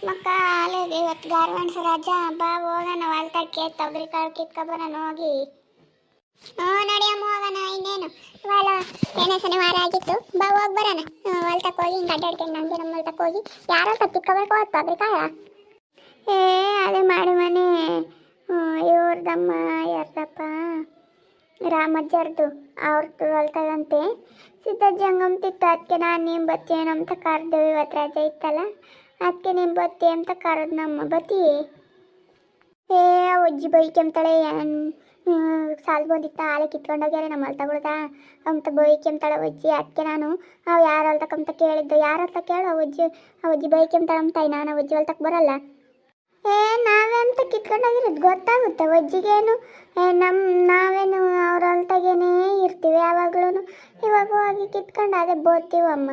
ಮಕ್ಕ ಅಲ್ಲಿಗೆ ಇವತ್ತು ಗಾರ್ಮೆಂಟ್ಸ್ ರಜಾ ಬಾ ಹೋಗೋಣ ಹೊಲ್ತಕ್ಕೆ ತೊಗರಿ ಕಾಳು ಕಿತ್ಕೊಬರೋಣ ಹೋಗಿ. ನಡಿಯಮ್ಮ ಹೋಗೋಣ. ಇನ್ನೇನು ಇವಾಗ ಏನೇ ಶನಿವಾರ ಆಗಿತ್ತು, ಬಾ ಹೋಗಿ ಬರೋಣ. ಹೊಲ್ತಕ್ಕೆ ಹೋಗಿ ಹಿಂಗೆ ಅಡ್ಡಾಡ್ಕೊಂಡು ನಂಗೆ ನಮ್ಮ ಹೊಲ್ತಕ್ಕೆ ಹೋಗಿ ಯಾರೋ ಕಿತ್ಕೋಬೇಕು ತೊಗರಿ ಕಾಳ. ಅದೇ ಮಾಡಿ ಮನೆ ಇವ್ರದಮ್ಮ ಯಾರ್ದಪ್ಪ ರಾಮಜ್ಜರ್ದು ಅವ್ರದ್ದು ಹೊಲ್ತಾಗಂತೆ ಸಿದ್ಧಜ್ಜಿ ಹಂಗಂತಿತ್ತು. ಅದಕ್ಕೆ ನಾನು ನಿಮ್ಮ ಬತ್ತಿ ಏನಂತ ಕರೆದೇವು. ಇವತ್ತು ರಜೆ ಇತ್ತಲ್ಲ ಅದಕ್ಕೆ ನಿಮ್ಮ ಬತ್ತಿ ಅಂತ ಕರೆದು ನಮ್ಮ ಬತ್ತಿ. ಅಜ್ಜಿ ಬೈಕೆಂತಾಳೆ ಸಾಲು ಬಂದಿತ್ತ ಹಾಲೆ ಕಿತ್ಕೊಂಡೋಗ್ಯಾರೆ ನಮ್ಮ ಹೊಲ್ತಗಳ್ದ ಅಂತ ಬೈಕೆಂತಾಳೆ ಅಜ್ಜಿ. ಅದಕ್ಕೆ ನಾನು ಅವು ಯಾರು ಹೊಲ್ತಕ್ಕಂತ ಕೇಳಿದ್ದು. ಯಾರು ಹೊಲ್ತ ಕೇಳು ಅಜ್ಜಿ ಬೈಕೆಂತಾಳಂತ. ನಾನು ಅಜ್ಜಿ ಹೊಲ್ತಕ್ಕೆ ಬರಲ್ಲ. ನಾವಂತ ಕಿತ್ಕೊಂಡೋಗಿರೋದು ಗೊತ್ತಾಗುತ್ತೆ ಅಜ್ಜಿಗೇನು. ನಾವೇನು ಅವ್ರ ಹೊಲ್ತಾಗೇನೇ ಇರ್ತೀವಿ ಯಾವಾಗ್ಲೂ. ಇವಾಗ ಹೋಗಿ ಕಿತ್ಕೊಂಡು ಅದೇ ಬೋತೀವಮ್ಮ.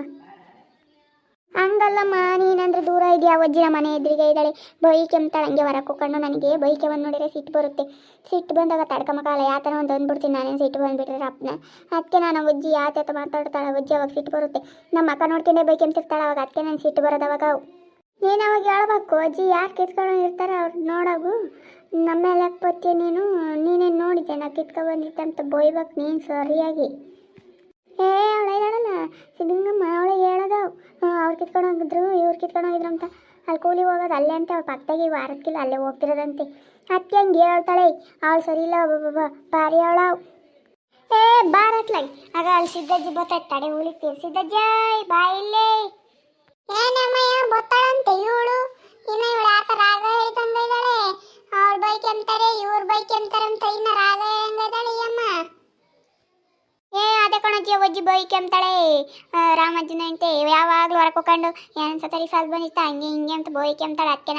ಹಂಗಲ್ಲಮ್ಮ, ನೀನಂದ್ರೆ ದೂರ ಇದೆಯಾ. ಅಜ್ಜಿನ ಮನೆ ಎದುರಿಗೆ ಇದ್ದಾಳೆ, ಬೈಕೆಂತಾಳೆ. ಹಂಗೆ ಹೊರಗೆ ಹೋಗ್ಕೊಂಡು ನನಗೆ ಬೈಕೆ ಬಂದು ನೋಡಿದ್ರೆ ಸಿಟ್ಟು ಬರುತ್ತೆ. ಸಿಟ್ಟು ಬಂದಾಗ ತಡ್ಕಮಕಾಲ ಯಾತನ ಒಂದು ಅಂದ್ಬಿಡ್ತೀನಿ. ನಾನೇನು ಸಿಟ್ಟು ಬಂದುಬಿಟ್ರೆ ಅಪ್ಪನ. ಅದಕ್ಕೆ ನಾನು ಅಜ್ಜಿ ಯಾತ ಮಾತಾಡ್ತಾಳೆ. ಅಜ್ಜಿ ಅವಾಗ ಸಿಟ್ಟು ಬರುತ್ತೆ. ನಮ್ಮ ಅಕ್ಕ ನೋಡ್ಕೊಂಡೆ ಬೈಕೆಂತಿರ್ತಾಳೆ ಅವಾಗ. ಅದಕ್ಕೆ ನಾನು ಸಿಟ್ಟು ಬರೋದು ಅವಾಗ. ನೀನು ಅವಾಗ ಹೇಳ್ಬೇಕು ಅಜ್ಜಿ ಯಾರು ಕಿತ್ಕೊಂಡು ಇರ್ತಾರೆ ಅವ್ರು ನೋಡೋಗು. ನಮ್ಮ ಮೇಲೆ ಹಾಕ್ಬತ್ತೀಯ ನೀನೇನು ನೋಡಿದ್ದೆ ನಾ ಕಿತ್ಕೊಂಡು ಬಂದಿದ್ದೆ ಅಂತ ಬೈಬೇಕು ನೀನು ಸರಿಯಾಗಿ. ಅವಳೆ ಹೇಳಲ್ಲ ಸಿದ್ಧಂಗಮ್ಮ, ಅವಳಿಗೆ ಹೇಳೋದು ಅವ್ರು ಕಿತ್ಕೊಂಡು ಹೋಗಿದ್ರು ಇವ್ರು ಕಿತ್ಕೊಂಡು ಹೋಗಿದ್ರು ಅಂತ. ಅಲ್ಲಿ ಕೂಲಿ ಹೋಗೋದು ಅಲ್ಲೇ ಅಂತ ಅವ್ಳು ಪಕ್ಕದಾಗಿ ವಾರಕ್ಕಿಲ್ಲ ಅಲ್ಲೇ ಹೋಗ್ತಿರೋದಂತೆ. ಅದಕ್ಕೆ ಹಂಗೆ ಹೇಳ್ತಾಳೆ. ಅವಳು ಸರಿ ಇಲ್ಲ ಬಾರಿ ಅವಳು. ಬಾರತ್ಲಾಗಿ ಆಗ ಅಲ್ಲಿ ಸಿದ್ಧಜ್ಜಿ ಬತ್ತಾಯ್ತು. ತಡೆ ಉಳಿತೀವಿ ಸಿದ್ಧಜ್ಜ ಬಾ ಇಲ್ಲೇ. ಏನಮ್ಮಯ್ಯ ಬತ್ತಾಳಂತೆ ಇವಳು. ಇನ್ನು ಇವಳು ಆತ ರಾಗ ಹೇಳ್ತಂಗ ಇದ್ದಾಳೆ. ಅವ್ರ ಬೈಕ್ ಅಂತಾರೆ ಇವ್ರ ಬೈಕ್ ಅಂತಾರಂತ ಇನ್ನು ರಾಗ ಹೆಂಗಿದ್ದಾಳೆ ಅಮ್ಮ. ಅದೇ ಕಣಜ್ಜಿ ಅಜ್ಜಿ ಬೈಕ್ ಅಂತಾಳೆ. ರಾಮಜ್ಜನ ಅಂತೆ ಯಾವಾಗಲೂ ಹೊರಗೆ ಹೋಗ್ಕೊಂಡು ಏನ್ಸತ್ತರಿ ಸಾಲು ಬಂದಿತ್ತ ಹಂಗೆ ಹಿಂಗೆ ಅಂತ ಬೈಕ್ ಅಂತಾಳೆ. ಅದಕ್ಕೆ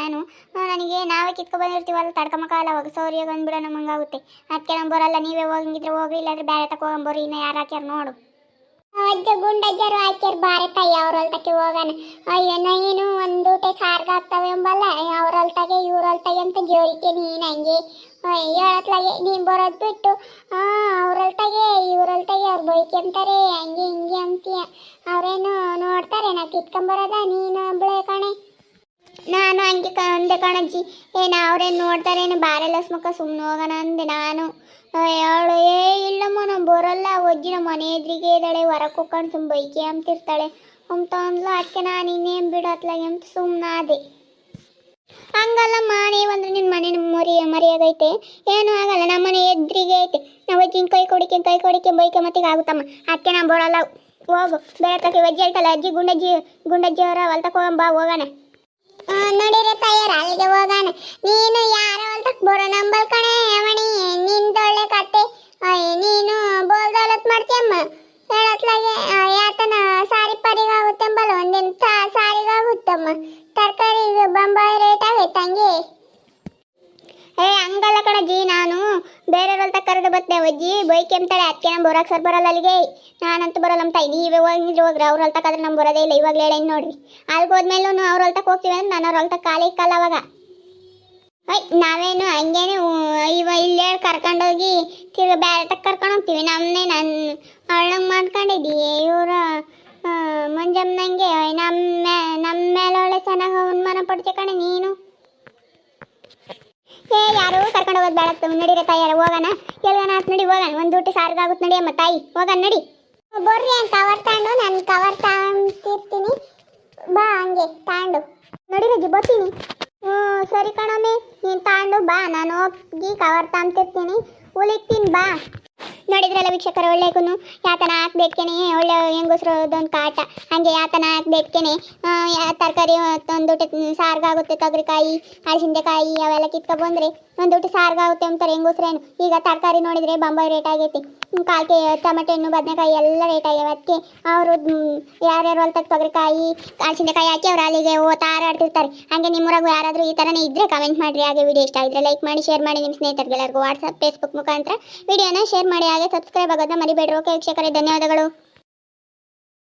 ನನಗೆ ನಾವೇ ಕಿತ್ಕೊ ಬಂದಿರ್ತೀವಲ್ಲ ತಡ್ಕೊಂಬಕಾಲ ಅವಾಗ ಸೌರ್ಯ ಬಂದ್ಬಿಡೋ ನಮಂಗಾಗುತ್ತೆ. ಅದಕ್ಕೆ ನಾನು ಬರಲ್ಲ, ನೀವೇ ಹೋಗಿದ್ರೆ ಹೋಗ್ರಿ, ಇಲ್ಲಾಂದ್ರೆ ಬೇರೆ ತಗೊಂಬರ್ರಿ. ಇನ್ನು ಯಾರು ಹಾಕ್ಯಾರ ನೋಡು. ಅಜ್ಜ ಗುಂಡಜ್ಜರು ಹಾಕ್ಯಾರ ಬಾರೆ ತಾಯಿ ಅವ್ರ ಹೊಲ್ತಕ್ಕೆ ಹೋಗೋಣ. ಅಯ್ಯೋ ನೀನು ಒಂದು ಊಟ ಸಾರ್ಗ ಆಗ್ತವೆ ಎಂಬಲ್ಲ ಅವ್ರ ಹೊಲ್ತಾಗೆ ಇವ್ರ ಹೊಲ್ತಾಗೆ ಅಂತ ಜೋರಿಕೆ ನೀನು ಹಂಗೆ ಹೇಳತ್ಲಾಗೆ ನೀನು ಬರೋದು ಬಿಟ್ಟು ಅವ್ರ ಹೊಲ್ತಾಗೆ ಇವ್ರ ಹೊಲ್ತಾಗೆ ಅವ್ರು ಬೈಕೆ ಅಂತಾರೆ ಹಂಗೆ ಹಿಂಗೆ ಅಂತೀಯ. ಅವರೇನು ನೋಡ್ತಾರೆ ನಾವು ಕಿತ್ಕೊಂಬರೋದ ನೀನು ಒಬ್ಬಳೆ ಕಣೆ. ನಾನು ಹಂಗೆ ಅಂದೆ ಕಣಜ್ಜಿ. ಅವ್ರೇನು ನೋಡ್ತಾರೇನು ಬಾರೆಲ್ಲ ಮುಖ ಸುಮ್ಮನೆ ಹೋಗೋಣ ಅಂದೆ ನಾನು. ಅವಳು ಇಲ್ಲಮ್ಮ ನಾವು ಬರೋಲ್ಲ, ಅಜ್ಜಿನ ಮನೆ ಎದುರಿಗೆ ಇದ್ದಾಳೆ, ಹೊರಗೆ ಹೋಗ್ಕೊಂಡು ತುಂಬ ಬೈಕೆ ಅಂತಿರ್ತಾಳೆ ಅಂತ ಅಂದ್ಲು. ಅದಕ್ಕೆ ನಾನು ಇನ್ನೇನು ಬಿಡತ್ಲಾಗೆ ಅಂತ ಸುಮ್ಮನಾದೆ. ಹಂಗಲ್ಲಮ್ಮ, ನೀವಂದ್ರೆ ನಿನ್ನ ಮನೆ ಮರಿಯಾಗೈತೆ ಏನೂ ಆಗಲ್ಲ. ನಮ್ಮ ಮನೆ ಎದುರಿಗೆ ಐತೆ. ನಾವು ಅಜ್ಜಿನ ಕೈ ಕೊಡಿಕೆ ಬೈಕೆ ಮತ್ತಿಗೆ ಆಗುತ್ತಮ್ಮ. ಅದಕ್ಕೆ ನಾನು ಬರೋಲ್ಲ. ಹೋಗು ಬೇರೆ ತಕ್ಕೆ ಅಜ್ಜಿ ಹೇಳ್ತಲ್ಲ ಅಜ್ಜಿ ಗುಂಡಜ್ಜಿ ಅವರ ಹೊಲ್ತಕ್ಕೆ ಹೋಗೋಣ. ನೋಡಿರ ತಯಾರ ಅಲ್ಲಿಗೆ ಹೋಗೋಣ. ನೀನು ಯಾರ ಹೊಲ್ತಕ್ಕೆ ಬರೋ ನಂಬಲ್ ಕಣೆ ಅವಣಿ. ನಿಂದೊಳ್ಳೆ ಕತೆ. ನೀನು ಬೋಲ್ದೊಲತ್ ಮಾಡ್ತೀಯಮ್ಮ. ಹೇಳತ್ಲಾಗೆ ಯಾತನ ಸಾರಿ ಪರಿಗಾಗುತ್ತೆಂಬಲ್ಲ ಒಂದಿನ ಸಾರಿಗಾಗುತ್ತಮ್ಮ. ತರಕಾರಿ ಬೊಂಬಾಯಿ ರೇಟ್ ಆಗೈತೆ ಹಂಗೆ. ಹಂಗಲ್ಲ ಕಣಜ್ಜಿ, ನಾನು ಬೇರೆಯವ್ರ ಹೊಲ್ತಕ್ಕೆ ಕರೆದು ಬರ್ತೇವೆ ಅಜ್ಜಿ ಬೈಕೆ ಅಂತಾಳೆ. ಅದಕ್ಕೆ ನಮ್ಮ ಬರೋಕೆ ಸರ್ ಬರೋಲ್ಲ ಅಲ್ಲಿಗೆ. ನಾನಂತೂ ಬರೋಲ್ಲ ನಮ್ಮ ತಾಯಿ. ನೀವೇ ಹೋಗಿದ್ರೆ ಹೋಗ್ರಿ, ಅವ್ರ ಹೊಲ್ತಕ್ಕಾದ್ರೆ ನಮ್ಗೆ ಬರೋದೇ ಇಲ್ಲ. ಇವಾಗಲೇ ಹೇಳಿ ನೋಡ್ರಿ. ಅಲ್ಲಿಗೆ ಹೋದ್ಮೇಲೂ ಅವ್ರ ಹೊಲ್ತಕ್ಕೆ ಹೋಗ್ತೀವಿ ಅಂದ್ರೆ ನಾನು ಅವ್ರ ಹೊಲ್ತಕ್ಕೆ ಕಾಲೇ ಇಕ್ಕಲ್ಲ ಅವಾಗ. ನಾವೇನು ಹಂಗೇನು ಇಲ್ಲೇ ಕರ್ಕೊಂಡೋಗಿ ತಿರ್ಗಿ ಬೇರೆ ತಕ್ಕ ಕರ್ಕೊಂಡು ಹೋಗ್ತೀವಿ. ನಾನು ಅವಳಂಗೆ ಮಾಡ್ಕೊಂಡಿದ್ದೀವಿ. ಇವರು ಮುಂಜಾಮ್ನಂಗೆ ನಮ್ಮ ಮೇಲೆ ಒಳ್ಳೆ ಚೆನ್ನಾಗಿ ಅವಮಾನ ಪಡ್ತೀಯ ಕಣೆ ನೀನು. ಯಾರು ಕರ್ಕೊಂಡು ಹೋಗೋದು ಬೇಡ. ನಡೀರ ತಯಾರ ಹೋಗೋಣ. ಎಲ್ಲೋಣ ಆತ್ ನಡಿ ಹೋಗೋಣ. ಒಂದು ಊಟ ಸಾರ್ಗಾಗುತ್ತೆ ನಡಿ ಅಮ್ಮ ತಾಯಿ ಹೋಗೋಣ ನಡಿ. ಬರ್ರಿ ಅಂತ ಕವರ್ ತಗೊಂಡು ನಾನು ಕವರ್ ತಗೊಂತಿರ್ತೀನಿ. ಬಾ ಹಂಗೆ ತಗೊಂಡು ನಡಿ ರಜ್ಜಿ ಬರ್ತೀನಿ. ಸರಿ ಕಣಮ್ಮೆ ನೀನು ತಗೊಂಡು ಬಾ, ನಾನು ಹೋಗಿ ಕವರ್ ತಗೊಂತಿರ್ತೀನಿ. ಉಳಿತೀನಿ ಬಾ. ನೋಡಿದ್ರಲ್ಲ ವೀಕ್ಷಕರ, ಒಳ್ಳೆಗೂ ಯಾತನ ಹಾಕ್ಬೇಕೇನೆ ಒಳ್ಳೆ ಹೆಂಗಸ್ರದೊಂದು ಕಾಟ. ಹಾಗೆ ಯಾತನ ಹಾಕ್ಬೇಕೇನೆ ತರಕಾರಿ ಒಂದೂಟ ಸಾರ್ಗಾಗುತ್ತೆ. ತೊಗರಿಕಾಯಿ ಹಲಸಿಂದೆಕಾಯಿ ಅವೆಲ್ಲ ಕಿತ್ಕೊಬಂದ್ರೆ ಒಂದೂಟ ಸಾರ್ಗಾಗುತ್ತೆ ಅಂತಾರೆ ಹೆಂಗಸ್ರೇನು. ಈಗ ತರಕಾರಿ ನೋಡಿದರೆ ಬೊಂಬಾಯಿ ರೇಟ್ ಆಗೈತಿ. ಕಾಲ್ಕೆ ಟೊಮೆಟೊ ಹಣ್ಣು ಬದನೆಕಾಯಿ ಎಲ್ಲ ರೇಟ್ ಆಗ್ಯಾವ. ಅದಕ್ಕೆ ಅವರು ಯಾರ್ಯಾರು ಹೊಲ್ತಕ್ಕೆ ತೊಗರಿಕಾಯಿ ಹಲಸಿಂದೆಕಾಯಿ ಹಾಕಿ ಅವ್ರು ಅಲ್ಲಿಗೆ ತಾರಾಡ್ತಿರ್ತಾರೆ. ಹಾಗೆ ನಿಮ್ಮೂರಾಗೂ ಯಾರಾದರೂ ಈ ಥರನೇ ಇದ್ದರೆ ಕಮೆಂಟ್ ಮಾಡಿರಿ. ಹಾಗೆ ವಿಡಿಯೋ ಇಷ್ಟ ಆಗಿದ್ರೆ ಲೈಕ್ ಮಾಡಿ, ಶೇರ್ ಮಾಡಿ. ನಿಮ್ಮ ಸ್ನೇಹಿತರಿಗೆಲ್ಲರಿಗೂ ವಾಟ್ಸಪ್ ಫೇಸ್ಬುಕ್ ಮುಖಾಂತರ ವಿಡಿಯೋನ ಶೇರ್ ಮಾಡಿ. ಹಾಗೆ ಸಬ್ಸ್ಕ್ರೈಬ್ ಆಗೋದನ್ನ ಮರಿಬೇಡ್ರಿ. ಓಕೆ ವೀಕ್ಷಕರೇ, ಧನ್ಯವಾದಗಳು.